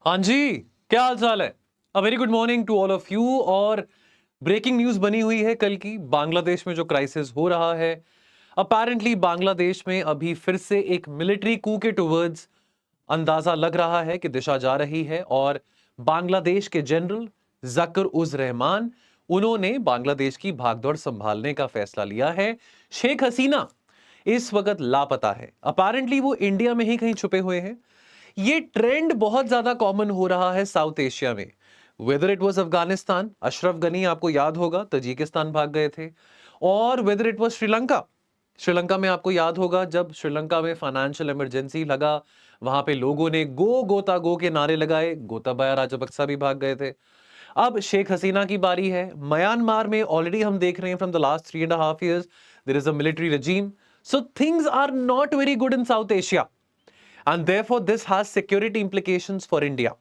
हाँ जी, क्या हाल चाल है। A very good morning to all of you. और ब्रेकिंग न्यूज बनी हुई है कल की, बांग्लादेश में जो क्राइसिस हो रहा है। अपेरेंटली बांग्लादेश में अभी फिर से एक मिलिट्री कू के टुवर्ड्स अंदाजा लग रहा है कि दिशा जा रही है। और बांग्लादेश के जनरल जकर उज रहमान, उन्होंने बांग्लादेश की भागदौड़ संभालने का फैसला लिया है। शेख हसीना इस वक्त लापता है। अपेरेंटली वो इंडिया में ही कहीं छुपे हुए हैं। ये ट्रेंड बहुत ज्यादा कॉमन हो रहा है साउथ एशिया में। Whether it was Afghanistan, Ashraf Ghani आपको याद होगा तजिकिस्तान भाग गए थे। और whether it was Sri Lanka, Sri Lanka में आपको याद होगा जब श्रीलंका में फाइनेंशियल इमरजेंसी लगा, वहां पे लोगों ने गो गोता गो के नारे लगाए, गोताबाया राजपक्सा भी भाग गए थे। अब शेख हसीना की बारी है। म्यांमार में ऑलरेडी हम देख रहे हैं from the last 3.5 years there is a military regime. So things are not very good in South Asia, and therefore this has security implications for India.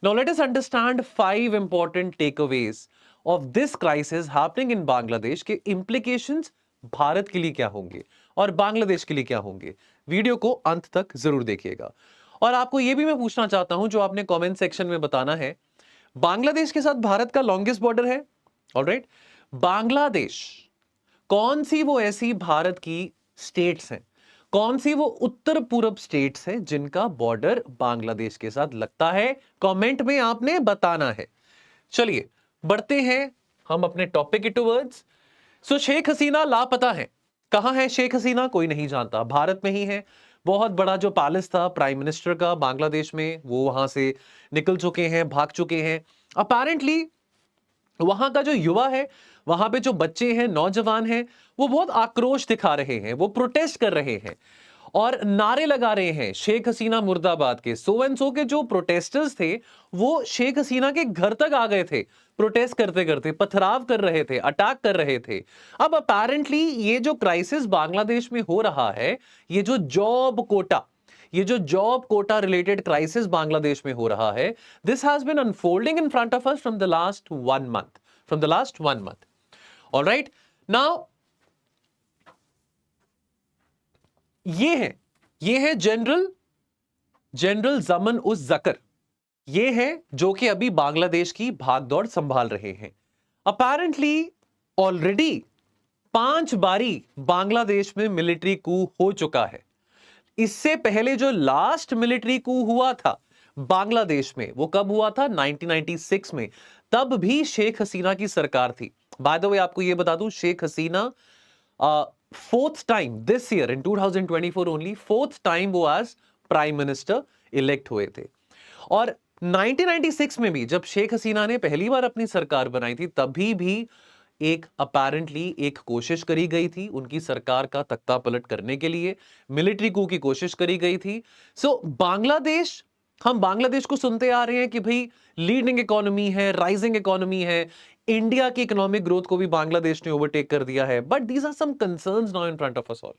Now let us understand 5 important takeaways of this crisis happening in Bangladesh के implications Bharat के लिए क्या होंगे और बांग्लादेश के लिए क्या होंगे। वीडियो को अंत तक जरूर देखिएगा। और आपको यह भी मैं पूछना चाहता हूं, जो आपने कमेंट सेक्शन में बताना है, बांग्लादेश के साथ भारत का लॉन्गेस्ट बॉर्डर है। ऑलराइट, बांग्लादेश कौन सी वो ऐसी भारत की स्टेट्स हैं, कौन सी वो उत्तर पूर्व स्टेट्स हैं जिनका बॉर्डर बांग्लादेश के साथ लगता है, कमेंट में आपने बताना है। चलिए बढ़ते हैं हम अपने टॉपिक के टुवर्ड्स। सो शेख हसीना लापता है। कहां है शेख हसीना, कोई नहीं जानता। भारत में ही है। बहुत बड़ा जो पैलेस था प्राइम मिनिस्टर का बांग्लादेश में, वो वहां से निकल चुके हैं, भाग चुके हैं। अपेरेंटली वहां का जो युवा है, वहां पे जो बच्चे हैं, नौजवान हैं, वो बहुत आक्रोश दिखा रहे हैं, वो प्रोटेस्ट कर रहे हैं और नारे लगा रहे हैं शेख हसीना मुर्दाबाद के। सो एंड सो के जो प्रोटेस्टर्स थे वो शेख हसीना के घर तक आ गए थे, प्रोटेस्ट करते करते पथराव कर रहे थे, अटैक कर रहे थे। अब अपेरेंटली ये जो क्राइसिस बांग्लादेश में हो रहा है, ये जो job quota related crisis Bangladesh में हो रहा है, this has been unfolding in front of us from the last 1 month, from the last 1 month। Alright, now ये है जनरल जमन उस जकर। ये है जो कि अभी बांग्लादेश की भागदौड़ संभाल रहे हैं। अपेरेंटली ऑलरेडी 5 बारी बांग्लादेश में मिलिट्री कू हो चुका है। इससे पहले जो लास्ट मिलिट्री कू हुआ था बांग्लादेश में, वो कब हुआ था? 1996 में। तब भी शेख हसीना की सरकार थी। बाय द वे आपको यह बता दूं, Sheikh Hasina fourth time this year in 2024 only, fourth time वो एज प्राइम मिनिस्टर इलेक्ट हुए थे। और 1996 में भी जब शेख हसीना ने पहली बार अपनी सरकार बनाई थी, तभी भी एक अपेरेंटली एक कोशिश करी गई थी उनकी सरकार का तख्ता पलट करने के लिए, मिलिट्री कू की कोशिश करी गई थी। सो बांग्लादेश, हम बांग्लादेश को सुनते आ रहे हैं कि भाई लीडिंग इकोनॉमी है, राइजिंग इकोनॉमी है, इंडिया की इकोनॉमिक ग्रोथ को भी बांग्लादेश ने ओवरटेक कर दिया है। But these are some concerns now in front of us all.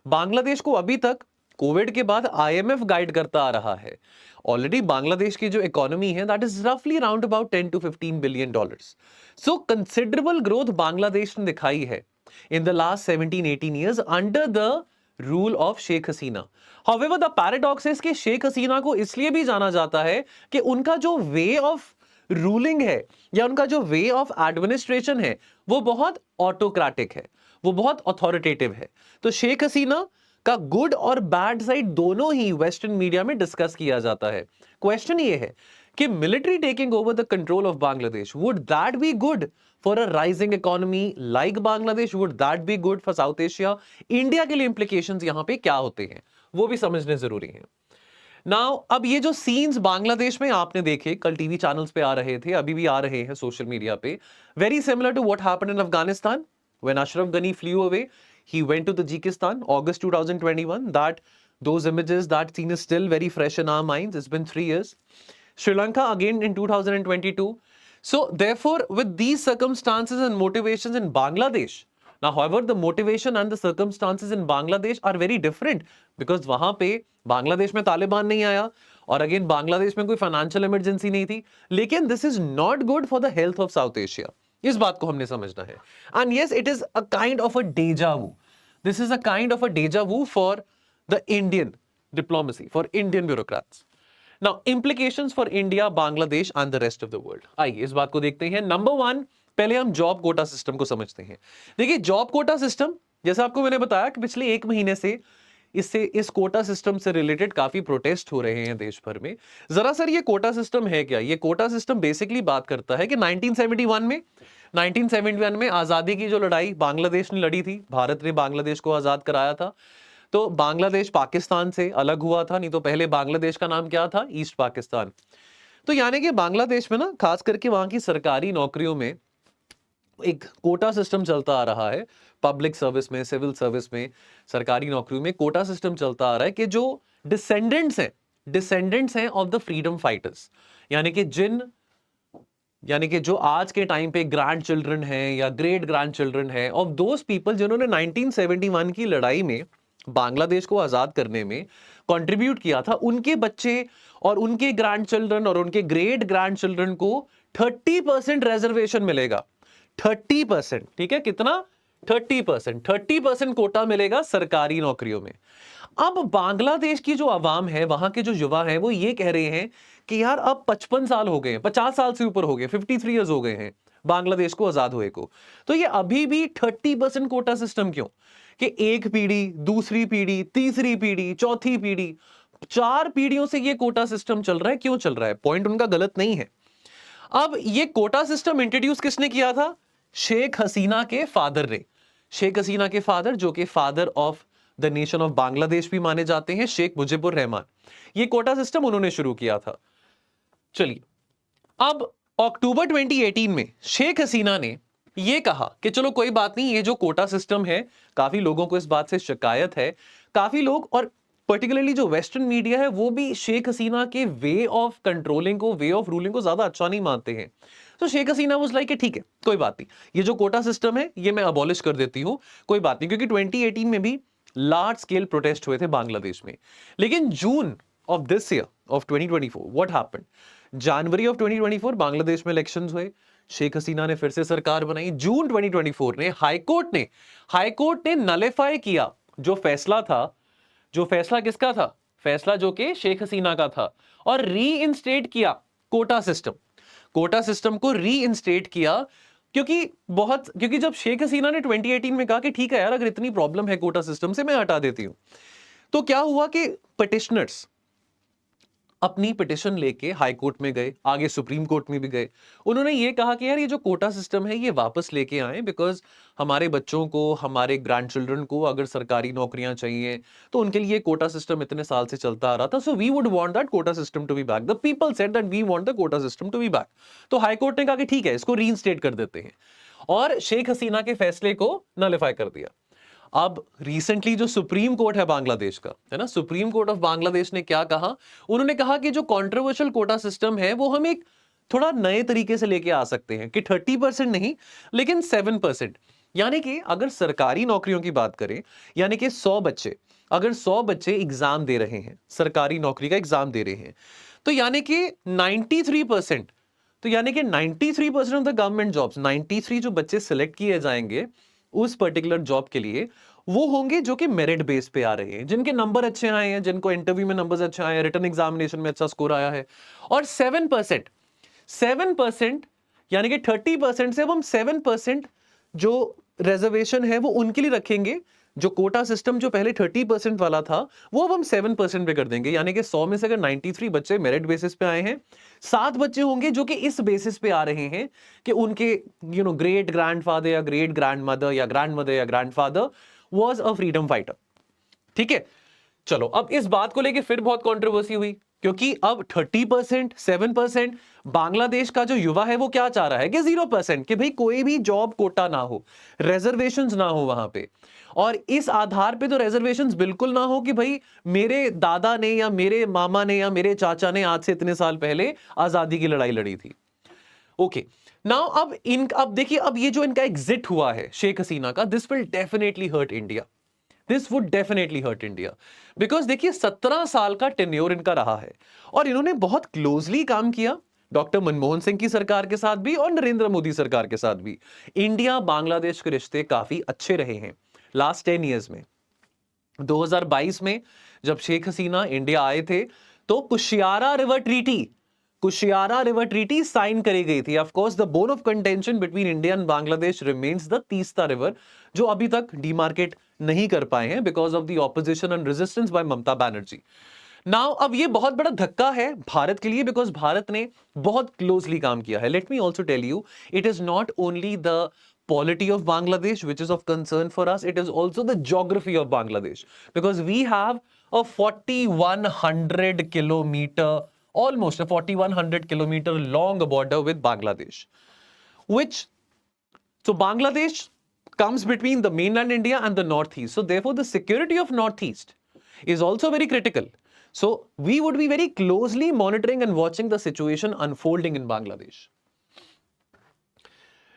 Bangladesh को अभी तक कोविड के बाद आईएमएफ गाइड करता आ रहा है। ऑलरेडी बांग्लादेश की जो इकोनॉमी है दैट इज रफली around about 10 to 15 billion dollars. So considerable growth Bangladesh ने दिखाई है in the last 17-18 years under the rule of Sheikh Hasina. However the paradox is कि शेख हसीना को इसलिए भी जाना जाता है कि उनका जो वे ऑफ रूलिंग है या उनका जो वे ऑफ एडमिनिस्ट्रेशन है वो बहुत ऑटोक्रेटिक है, वो बहुत अथॉरिटेटिव है। तो शेख हसीना का गुड और बैड साइड दोनों ही वेस्टर्न मीडिया में डिस्कस किया जाता है। क्वेश्चन ये है कि military taking over the control of Bangladesh, would that be good for a rising economy like Bangladesh? Would that be good for south Asia? India के लिए इंप्लीकेशंस यहां पे क्या होते हैं वो भी समझने जरूरी है। नाउ अब ये जो सीन्स बांग्लादेश में आपने देखे, कल टीवी चैनल्स पे आ रहे थे, अभी भी आ रहे हैं सोशल मीडिया पे, very similar to what happened in Afghanistan when Ashraf Ghani flew away, he went to Tajikistan August 2021. That those images, that scene is still very fresh in our minds. It's been 3 years. Sri Lanka again in 2022. So therefore with these circumstances and motivations in Bangladesh, now however the motivation and the circumstances in Bangladesh are very different because वहां पे बांग्लादेश में तालिबान नहीं आया और again Bangladesh में कोई financial emergency नहीं थी। लेकिन this is not good for the health of South Asia, इस बात को हमने समझना है। And yes, it is a kind of a deja vu, this is a kind of a deja vu for the Indian diplomacy, for Indian bureaucrats. Now implications for India, Bangladesh and the rest of the world. आइए इस बात को देखते हैं। Number one, पहले हम job quota system को समझते हैं। देखिए जॉब कोटा सिस्टम, जैसा आपको मैंने बताया कि पिछले एक महीने से इस कोटा सिस्टम से रिलेटेड काफी प्रोटेस्ट हो रहे हैं देश भर में। जरा सर ये कोटा सिस्टम है क्या? ये कोटा सिस्टम बेसिकली बात करता है कि 1971 में आजादी की जो लड़ाई बांग्लादेश ने लड़ी थी, भारत ने बांग्लादेश को आजाद कराया था, तो बांग्लादेश पाकिस्तान से अलग हुआ था। नहीं तो पहले बांग्लादेश का नाम क्या था? ईस्ट पाकिस्तान। तो यानी कि बांग्लादेश में ना खास करके वहां की सरकारी नौकरियों में एक कोटा सिस्टम चलता आ रहा है। पब्लिक सर्विस में, सिविल सर्विस में, सरकारी नौकरियों में कोटा सिस्टम चलता आ रहा है कि जो डिसेंडेंट्स हैं ऑफ द फ्रीडम फाइटर्स, यानी कि जो आज के टाइम पे ग्रैंड चिल्ड्रन हैं या ग्रेट ग्रैंड चिल्ड्रन हैं ऑफ दोज पीपल जिन्होंने 1971 की लड़ाई में बांग्लादेश को आजाद करने में कंट्रीब्यूट किया था, उनके बच्चे और उनके ग्रैंड चिल्ड्रन और उनके ग्रेट ग्रैंड चिल्ड्रन को 30% रिजर्वेशन मिलेगा। 30%, ठीक है, कितना? 30% कोटा मिलेगा सरकारी नौकरियों में। अब बांग्लादेश की जो आवाम है, वहां के जो युवा हैं, वो ये कह रहे हैं कि यार अब 55 साल हो गए हैं, 50 साल से ऊपर हो गए, 53 ईयर्स हो गए हैं बांग्लादेश को आजाद हुए को, तो ये अभी भी 30% कोटा सिस्टम क्यों? कि एक पीढ़ी, दूसरी पीढ़ी, तीसरी पीढ़ी, चौथी पीढ़ी, 4 पीढ़ियों से ये कोटा सिस्टम चल रहा है। क्यों चल रहा है? पॉइंट उनका गलत नहीं है। अब ये कोटा सिस्टम इंट्रोड्यूस किसने किया था? शेख हसीना के फादर ने। शेख हसीना के फादर, जो कि father of the nation of Bangladesh भी माने जाते हैं, शेख मुजीबुर रहमान, ये कोटा सिस्टम उन्होंने शुरू किया था। चलिए, अब अक्टूबर 2018 में शेख हसीना ने यह कहा कि चलो कोई बात नहीं, ये जो कोटा सिस्टम है, काफी लोगों को इस बात से शिकायत है, काफी लोग और पर्टिकुलरली जो वेस्टर्न मीडिया है वो भी शेख हसीना के वे ऑफ कंट्रोलिंग को, वे ऑफ रूलिंग को ज्यादा अच्छा नहीं मानते हैं। तो शेख हसीना वाज लाइक ठीक है, कोई बात नहीं, ये जो कोटा सिस्टम है ये मैं अबॉलिश कर देती हूं, कोई बात नहीं, क्योंकि 2018 में भी लार्ज स्केल प्रोटेस्ट हुए थे बांग्लादेश में। लेकिन June of this year of 2024 what happened? January of 2024 Bangladesh में इलेक्शंस हुए, शेख हसीना ने फिर से सरकार बनाई। जून 2024 में हाईकोर्ट ने नलिफाई किया जो फैसला था, जो फैसला किसका था? फैसला जो कि शेख हसीना का था, और रीइंस्टेट किया कोटा सिस्टम को रीइंस्टेट किया। क्योंकि जब शेख हसीना ने 2018 में कहा कि ठीक है यार, अगर इतनी प्रॉब्लम है कोटा सिस्टम से, मैं हटा देती हूं, तो क्या हुआ कि पिटिशनर्स अपनी पिटिशन लेके हाई कोर्ट में गए, आगे सुप्रीम कोर्ट में भी गए। उन्होंने ये कहा कि यार ये जो कोटा सिस्टम है ये वापस लेके आए, बिकॉज हमारे बच्चों को, हमारे ग्रैंड चिल्ड्रन को अगर सरकारी नौकरियां चाहिए तो उनके लिए कोटा सिस्टम इतने साल से चलता आ रहा था। So we would want that quota system to be back. The people said that we want the quota system to be back. तो हाई कोर्ट ने कहा कि ठीक है, इसको रीइंस्टेट कर देते हैं, और शेख हसीना के फैसले को नलिफाई कर दिया। अब रिसेंटली जो सुप्रीम कोर्ट है बांग्लादेश का, है ना, सुप्रीम कोर्ट ऑफ बांग्लादेश ने क्या कहा? उन्होंने कहा कि जो कंट्रोवर्शियल कोटा सिस्टम है वो हम एक थोड़ा नए तरीके से लेके आ सकते हैं, कि 30% नहीं लेकिन 7%। यानी कि अगर सरकारी नौकरियों की बात करें, यानी कि 100 बच्चे एग्जाम दे रहे हैं, सरकारी नौकरी का एग्जाम दे रहे हैं, तो यानी कि 93%, तो यानी कि 93% ऑफ द गवर्नमेंट जॉब्स, 93 जो बच्चे सिलेक्ट किए जाएंगे उस पर्टिकुलर जॉब के लिए, वो होंगे जो कि मेरिट बेस पे आ रहे हैं, जिनके नंबर अच्छे आए हैं, जिनको इंटरव्यू में नंबर्स अच्छे आए हैं, रिटन एग्जामिनेशन में अच्छा स्कोर आया है। और 7% यानी कि 30% से अब हम 7% जो रिजर्वेशन है वो उनके लिए रखेंगे। जो कोटा सिस्टम जो पहले 30% वाला था वो अब हम 7% पे कर देंगे। यानी कि 100 में से अगर 93 बच्चे मेरिट बेसिस पे आए हैं, 7 बच्चे होंगे जो कि इस बेसिस पे आ रहे हैं कि उनके ग्रेट ग्रैंडफादर या ग्रेट ग्रैंडमदर या ग्रैंडमदर या grandfather was a freedom fighter. ठीक है, चलो अब इस बात को लेके फिर बहुत कंट्रोवर्सी हुई, क्योंकि अब 30%, 7%, बांग्लादेश का जो युवा है वो क्या चाह रहा है कि 0%, कि भाई कोई भी जॉब कोटा ना हो, रिजर्वेशंस ना हो वहां पे। और इस आधार पे तो रिजर्वेशंस बिल्कुल ना हो कि भाई मेरे दादा ने या मेरे मामा ने या मेरे चाचा ने आज से इतने साल पहले आजादी की लड़ाई लड़ी थी। ओके, नाउ अब देखिए, अब ये जो इनका एग्जिट हुआ है शेख हसीना का, this will definitely hurt India. This would definitely hurt India, because देखिए 17 साल का टेन्योर इनका रहा है और इन्होंने बहुत क्लोजली काम किया डॉक्टर मनमोहन सिंह की सरकार के साथ भी और नरेंद्र मोदी सरकार के साथ भी। इंडिया बांग्लादेश के रिश्ते काफी अच्छे रहे हैं लास्ट 10 ईयर्स में। 2022 में जब शेख हसीना इंडिया आए थे तो कुशियारा रिवर ट्रीटी साइन करी गई थी। Of course the bone of contention between India and Bangladesh remains the Teesta river, जो अभी तक डिमार्केट नहीं कर पाए हैं because of the opposition and resistance by Mamata Banerjee. Now अब ये बहुत बड़ा धक्का है भारत के लिए बिकॉज भारत ने बहुत क्लोजली काम किया है। Let me also tell you, it is not only the polity of Bangladesh which is of concern for us, it is also the geography of Bangladesh because we have a 4100 kilometer, almost a 4100 kilometer long border with Bangladesh, which, so Bangladesh comes between the mainland India and the northeast, so therefore the security of northeast is also very critical. So we would be very closely monitoring and watching the situation unfolding in Bangladesh.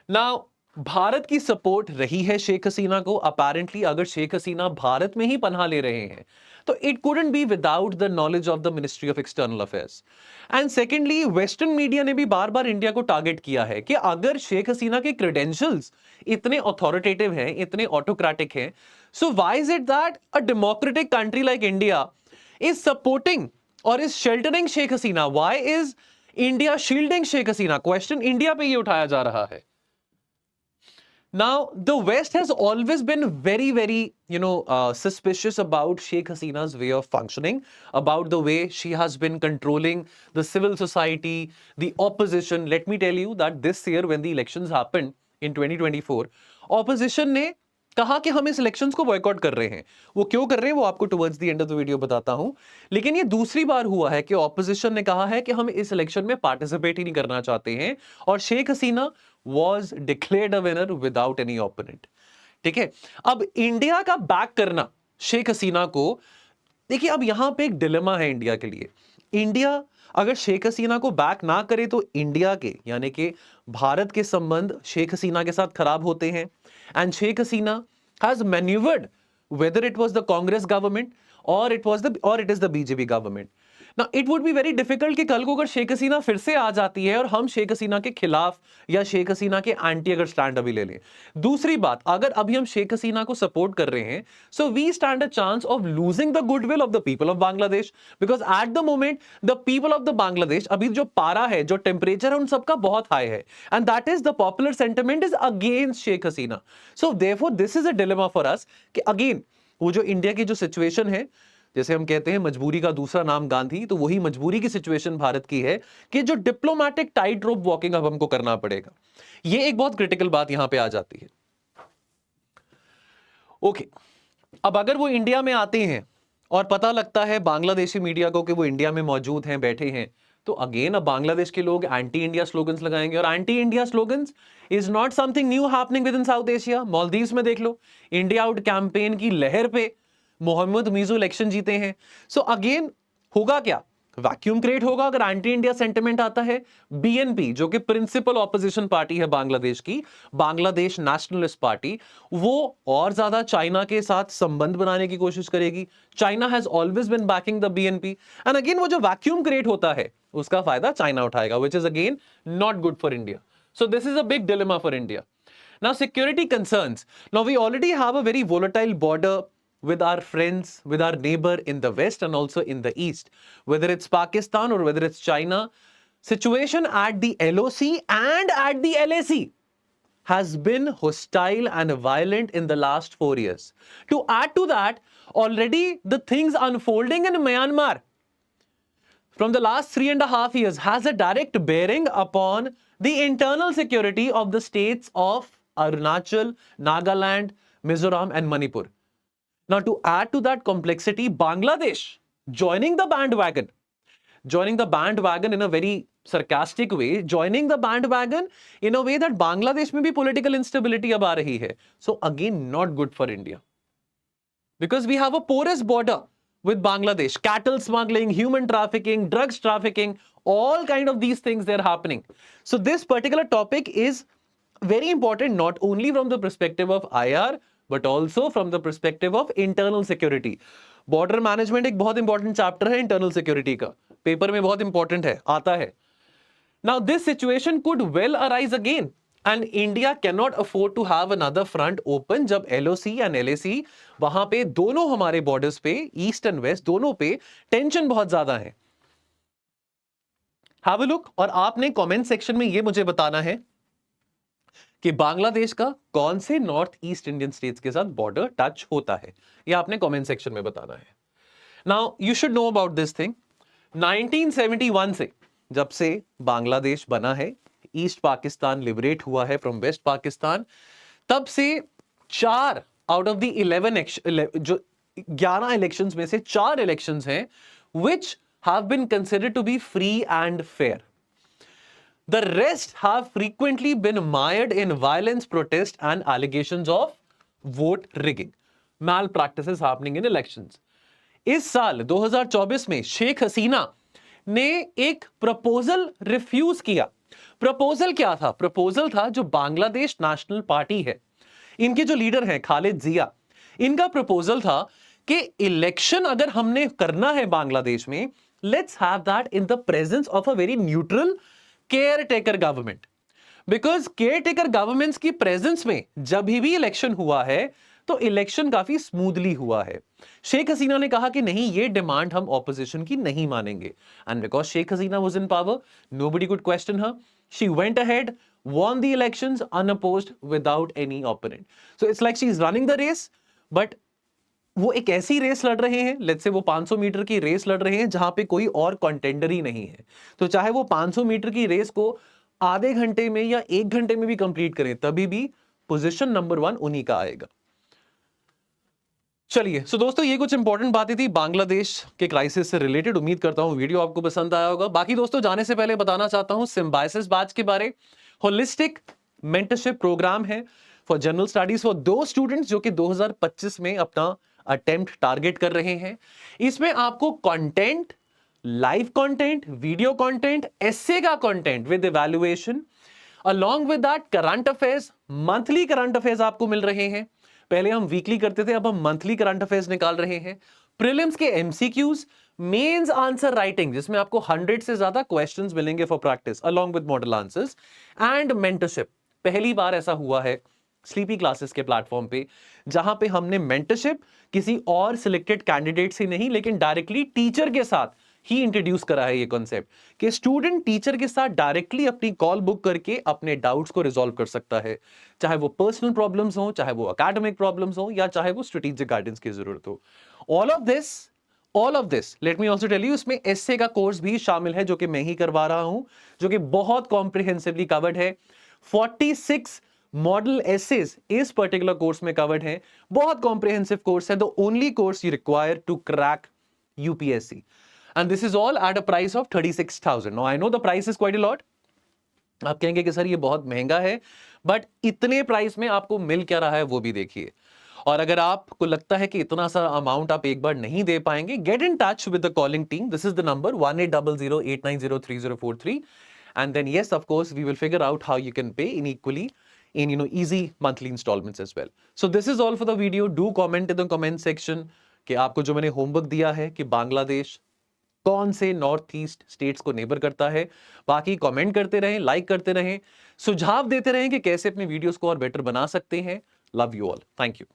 Now Bharat की support रही है शेख हसीना को। Apparently अगर शेख हसीना भारत में ही पनाह ले रहे हैं तो it couldn't be without the knowledge of the ministry of external affairs. And secondly western media ने भी बार बार इंडिया को टारगेट किया है कि अगर शेख हसीना के क्रेडेंशियल्स इतने अथॉरिटेटिव हैं, इतने ऑटोक्रेटिक हैं, so why is it that a democratic country like India is supporting और is sheltering Sheikh Hasina? Why is India shielding Sheikh Hasina? Question India पे ही उठाया जा रहा है। Now, the West has always been very, suspicious about Sheikh Hasina's way of functioning, about the way she has been controlling the civil society, the opposition. Let me tell you that this year when the elections happened in 2024, opposition ने कहा कि हम इस elections को boycott कर रहे हैं। वो क्यों कर रहे हैं वो आपको towards the end of the video बताता हूं। लेकिन ये दूसरी बार हुआ है कि ऑपोजिशन ने कहा है कि हम इस इलेक्शन में पार्टिसिपेट ही नहीं करना चाहते हैं और Sheikh Hasina was declared a winner without any opponent। ठीक है, अब इंडिया का बैक करना शेख हसीना को, देखिए अब यहां पे एक डिलेमा है इंडिया के लिए। इंडिया अगर शेख हसीना को बैक ना करे तो इंडिया के यानी कि भारत के संबंध शेख हसीना के साथ खराब होते हैं। And Sheikh Hasina has manoeuvred whether it was the Congress government or it is the BJP government। Now it would be very difficult कि कल को अगर शेख हसीना फिर से आ जाती है और हम शेख हसीना के खिलाफ या शेख हसीना के एंटी अगर स्टैंड अभी ले लें। दूसरी बात, अगर अभी हम शेख हसीना को सपोर्ट कर रहे हैं so we stand a chance of losing the goodwill of the people of Bangladesh because at the moment the people of the Bangladesh, अभी जो पारा है, जो टेम्परेचर है उन सबका बहुत हाई है and that is the popular sentiment is against Sheikh Hasina. So therefore this is a dilemma for us कि अगेन वो जो इंडिया की जो सिचुएशन है, जैसे हम कहते हैं मजबूरी का दूसरा नाम गांधी, तो वही मजबूरी की सिचुएशन भारत की है कि जो डिप्लोमैटिक टाइट रोप वॉकिंग अब हमको करना पड़ेगा। ये एक बहुत क्रिटिकल बात यहां पे आ जाती है। ओके, अब अगर वो इंडिया में आते हैं और पता लगता है बांग्लादेशी मीडिया को कि वो इंडिया में मौजूद हैं, बैठे हैं, तो अगेन अब बांग्लादेश के लोग एंटी इंडिया स्लोगन्स लगाएंगे और anti India slogans is not something new happening with in south Asia. Maldives में देख लो, इंडिया आउट कैंपेन की लहर पे मोहम्मद मीजू इलेक्शन जीते हैं। सो अगेन होगा क्या? वैक्यूम क्रिएट होगा अगर एंटी इंडिया सेंटिमेंट आता है। बीएनपी जो कि प्रिंसिपल ऑपोजिशन पार्टी है बांग्लादेश की, बांग्लादेश नेशनलिस्ट पार्टी, वो और ज्यादा चाइना के साथ संबंध बनाने की कोशिश करेगी। China has always been backing the BNP and again वो जो वैक्यूम क्रिएट होता है उसका फायदा चाइना उठाएगा, which is again not good for India. So this is a big dilemma for India. Now security concerns, now we already have a very volatile border with our friends, with our neighbor in the West and also in the East, whether it's Pakistan or whether it's China. Situation at the LOC and at the LAC has been hostile and violent in the last 4 years. To add to that, already the things unfolding in Myanmar from the last 3.5 years has a direct bearing upon the internal security of the states of Arunachal, Nagaland, Mizoram and Manipur. Now, to add to that complexity, Bangladesh joining the bandwagon in a very sarcastic way, joining the bandwagon in a way that Bangladesh में भी political instability अब आ रही है. So again, not good for India. Because we have a porous border with Bangladesh. Cattle smuggling, human trafficking, drugs trafficking, all kind of these things they're happening. So this particular topic is very important, not only from the perspective of IR, but also from the perspective of internal security. Border management एक बहुत important chapter है internal security का, paper में बहुत important है, आता है. Now this situation could well arise again and India cannot afford to have another front open जब LOC and LAC वहां पे दोनों हमारे borders पे, east and west दोनों पे tension बहुत ज्यादा है. हैव अ लुक, और आपने कमेंट सेक्शन में ये मुझे बताना है कि बांग्लादेश का कौन से नॉर्थ ईस्ट इंडियन स्टेट्स के साथ बॉर्डर टच होता है, ये आपने कमेंट सेक्शन में बताना है। Now you should know about this thing. 1971 से, जब से बांग्लादेश बना है, ईस्ट पाकिस्तान लिबरेट हुआ है फ्रॉम वेस्ट पाकिस्तान, तब से 4 आउट ऑफ द 11 जो 11 इलेक्शंस में से 4 इलेक्शंस हैं which have been considered to be free and fair. The rest have frequently been mired in violence, protest, and allegations of vote rigging, malpractices happening in elections. इस साल 2024 में शेख हसीना ने एक proposal refuse किया। Proposal क्या था? Proposal था जो बांग्लादेश नेशनल पार्टी है, इनके जो लीडर हैं खालिद जिया, इनका प्रपोजल था कि इलेक्शन अगर हमने करना है बांग्लादेश में, let's have that in the presence of a very neutral care taker government. Because care taker governments की प्रेजेंस में जब भी इलेक्शन हुआ है तो इलेक्शन काफी स्मूथली हुआ है। शेख हसीना ने कहा कि नहीं, ये डिमांड हम ऑपोजिशन की नहीं मानेंगे, and because Sheikh Hasina was in power, nobody could question her, she went ahead, won the elections unopposed without any opponent. So it's like she is running the race, but वो एक ऐसी रेस लड़ रहे हैं, लेट्स से वो 500 metre की race लड़ रहे हैं जहां पे कोई और कंटेंडर ही नहीं है। तो चाहे वो 500 मीटर की रेस को आधे घंटे में या 1 घंटे में भी कंप्लीट करें, तभी भी पोजीशन नंबर 1 उन्हीं का आएगा। चलिए, सो दोस्तों ये कुछ इंपॉर्टेंट बातें थी बांग्लादेश के क्राइसिस से रिलेटेड। उम्मीद करता हूं वीडियो आपको पसंद आया होगा। बाकी दोस्तों, जाने से पहले बताना चाहता हूं सिम्बायोसिस बैच के बारे। होलिस्टिक मेंटरशिप प्रोग्राम है फॉर जनरल स्टडीज फॉर दो स्टूडेंट्स जो कि 2025 में अपना अटेम्प्ट टारगेट कर रहे हैं। इसमें आपको content, live content, video content, essay का content with evaluation, along with that current affairs, monthly current affairs आपको मिल रहे हैं। पहले हम वीकली करते थे, अब हम मंथली करंट अफेयर्स निकाल रहे हैं। प्रीलिम्स के एमसीक्यूज, मेंस आंसर राइटिंग जिसमें आपको 100 से ज्यादा क्वेश्चंस मिलेंगे for practice along with model answers, and mentorship. पहली बार ऐसा हुआ है स्लीपी क्लासेस के प्लेटफॉर्म पे जहां पे हमने मेंटरशिप किसी और सिलेक्टेड कैंडिडेट से नहीं, लेकिन डायरेक्टली टीचर के साथ ही इंट्रोड्यूस करा है ये कॉन्सेप्ट कि स्टूडेंट टीचर के साथ डायरेक्टली अपनी कॉल बुक करके अपने डाउट्स को रिजॉल्व कर सकता है, चाहे वो पर्सनल प्रॉब्लम्स हो, चाहे वो एकेडमिक प्रॉब्लम्स हो, या चाहे वो स्ट्रेटेजिक गाइडेंस की जरूरत हो। All of this let me also tell you, इसमें एसए का कोर्स भी शामिल है जो कि मैं ही करवा रहा हूं, जो कि बहुत कॉम्प्रिहेंसिवली कवर्ड है। 46 मॉडल एसेस इस पर्टिकुलर कोर्स में कवर्ड है। बहुत कॉम्प्रिहेंसिव कोर्स है, the only course you require to crack UPSC, and this is all at a price of 36,000. Now I know the price is quite a lot. आप कहेंगे कि sir ये बहुत महंगा है, बट इतने प्राइस में आपको मिल क्या रहा है वो भी देखिए। और अगर आपको लगता है कि इतना सा अमाउंट आप एक बार नहीं दे पाएंगे, get in touch with the calling team. This is the number 1800890303, and then yes, of course, we will figure out how you can pay in equally in easy monthly installments as well. So this is all for the video. Do comment in the comment section कि आपको जो मैंने homework दिया है कि बांग्लादेश कौन से north east states को नेबर करता है। बाकी कमेंट करते रहें, लाइक करते रहें, सुझाव देते रहें कि कैसे अपने वीडियोस को और बेटर बना सकते हैं। Love you all, thank you.